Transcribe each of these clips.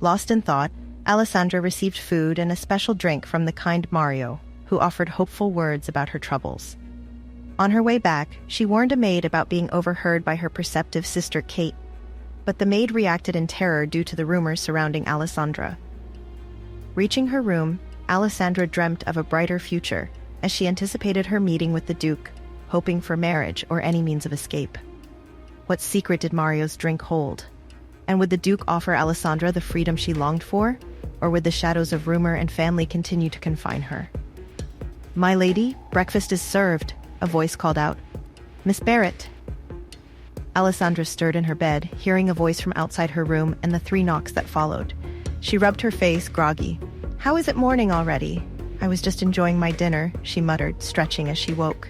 Lost in thought, Alessandra received food and a special drink from the kind Mario, who offered hopeful words about her troubles. On her way back, she warned a maid about being overheard by her perceptive sister Kate, but the maid reacted in terror due to the rumors surrounding Alessandra. Reaching her room, Alessandra dreamt of a brighter future as she anticipated her meeting with the Duke, hoping for marriage or any means of escape. What secret did Mario's drink hold? And would the Duke offer Alessandra the freedom she longed for, or would the shadows of rumor and family continue to confine her? "My lady, breakfast is served," a voice called out. "Miss Barrett." Alessandra stirred in her bed, hearing a voice from outside her room and the 3 knocks that followed. She rubbed her face, groggy. "How is it morning already?" "I was just enjoying my dinner," she muttered, stretching as she woke.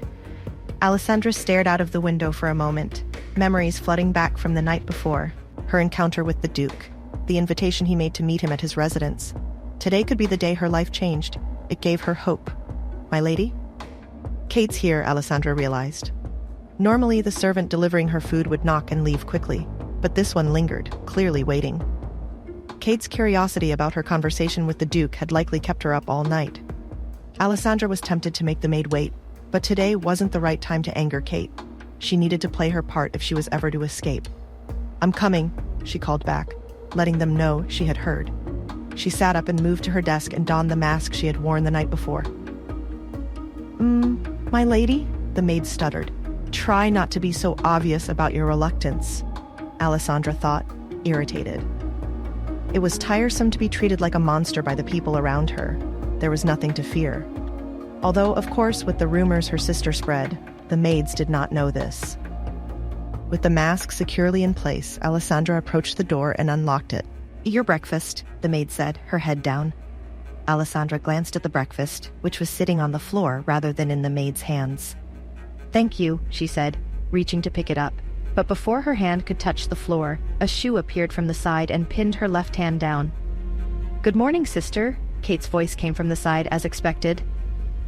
Alessandra stared out of the window for a moment, memories flooding back from the night before, her encounter with the Duke, the invitation he made to meet him at his residence. Today could be the day her life changed. It gave her hope. "My lady?" "Kate's here," Alessandra realized. Normally, the servant delivering her food would knock and leave quickly, but this one lingered, clearly waiting. Kate's curiosity about her conversation with the Duke had likely kept her up all night. Alessandra was tempted to make the maid wait, but today wasn't the right time to anger Kate. She needed to play her part if she was ever to escape. "I'm coming," she called back, letting them know she had heard. She sat up and moved to her desk and donned the mask she had worn the night before. My lady?" the maid stuttered. "Try not to be so obvious about your reluctance," Alessandra thought, irritated. It was tiresome to be treated like a monster by the people around her. There was nothing to fear. Although, of course, with the rumors her sister spread, the maids did not know this. With the mask securely in place, Alessandra approached the door and unlocked it. "Your breakfast," the maid said, her head down. Alessandra glanced at the breakfast, which was sitting on the floor rather than in the maid's hands. "Thank you," she said, reaching to pick it up. But before her hand could touch the floor, a shoe appeared from the side and pinned her left hand down. "Good morning, sister," Kate's voice came from the side as expected.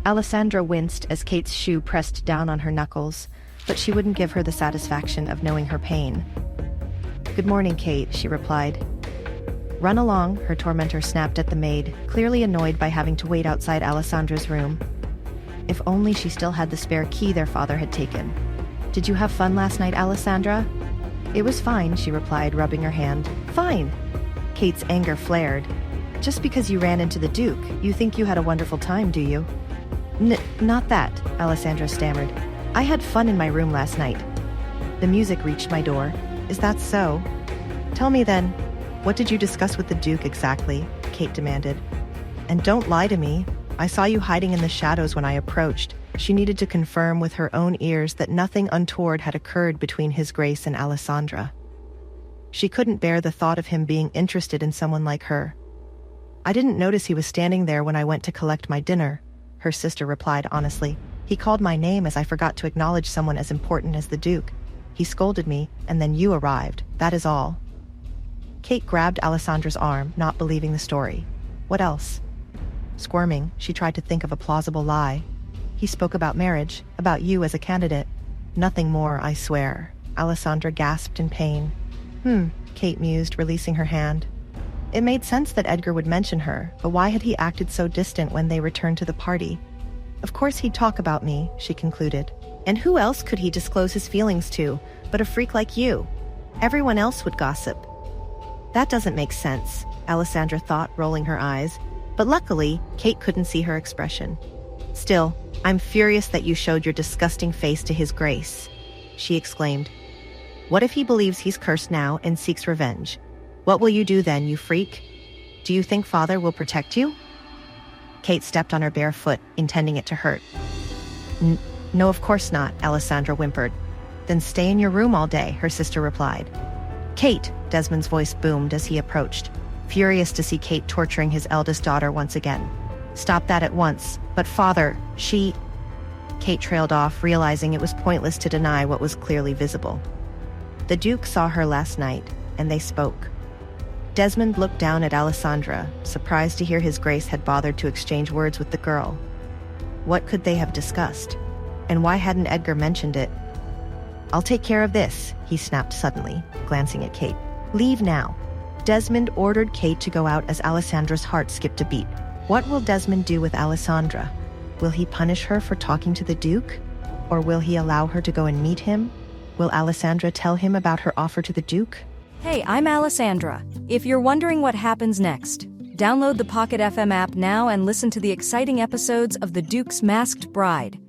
Alessandra winced as Kate's shoe pressed down on her knuckles, but she wouldn't give her the satisfaction of knowing her pain. "Good morning, Kate," she replied. "Run along," her tormentor snapped at the maid, clearly annoyed by having to wait outside Alessandra's room. If only she still had the spare key their father had taken. "Did you have fun last night, Alessandra?" "It was fine," she replied, rubbing her hand. "Fine!" Kate's anger flared. "Just because you ran into the Duke, you think you had a wonderful time, do you?" Not that," Alessandra stammered. "I had fun in my room last night." The music reached my door. "Is that so?" "Tell me then, what did you discuss with the Duke exactly?" Kate demanded. "And don't lie to me. I saw you hiding in the shadows when I approached." She needed to confirm with her own ears that nothing untoward had occurred between His Grace and Alessandra. She couldn't bear the thought of him being interested in someone like her. "I didn't notice he was standing there when I went to collect my dinner," her sister replied honestly. "He called my name as I forgot to acknowledge someone as important as the Duke. He scolded me, and then you arrived. That is all." Kate grabbed Alessandra's arm, not believing the story. "What else?" Squirming, she tried to think of a plausible lie. "He spoke about marriage, about you as a candidate." "Nothing more, I swear." Alessandra gasped in pain. Kate mused, releasing her hand. It made sense that Edgar would mention her, but why had he acted so distant when they returned to the party? "Of course he'd talk about me," she concluded. "And who else could he disclose his feelings to, but a freak like you? Everyone else would gossip." "That doesn't make sense," Alessandra thought, rolling her eyes. But luckily, Kate couldn't see her expression. "Still, I'm furious that you showed your disgusting face to His Grace," she exclaimed. "What if he believes he's cursed now and seeks revenge? What will you do then, you freak? Do you think Father will protect you?" Kate stepped on her bare foot, intending it to hurt. No, of course not," Alessandra whimpered. "Then stay in your room all day," her sister replied. "Kate," Desmond's voice boomed as he approached, furious to see Kate torturing his eldest daughter once again. "Stop that at once." "But Father, she..." Kate trailed off, realizing it was pointless to deny what was clearly visible. The Duke saw her last night, and they spoke. Desmond looked down at Alessandra, surprised to hear His Grace had bothered to exchange words with the girl. What could they have discussed? And why hadn't Edgar mentioned it? "I'll take care of this," he snapped suddenly, glancing at Kate. "Leave now." Desmond ordered Kate to go out as Alessandra's heart skipped a beat. What will Desmond do with Alessandra? Will he punish her for talking to the Duke? Or will he allow her to go and meet him? Will Alessandra tell him about her offer to the Duke? Hey, I'm Alessandra. If you're wondering what happens next, download the Pocket FM app now and listen to the exciting episodes of The Duke's Masked Bride.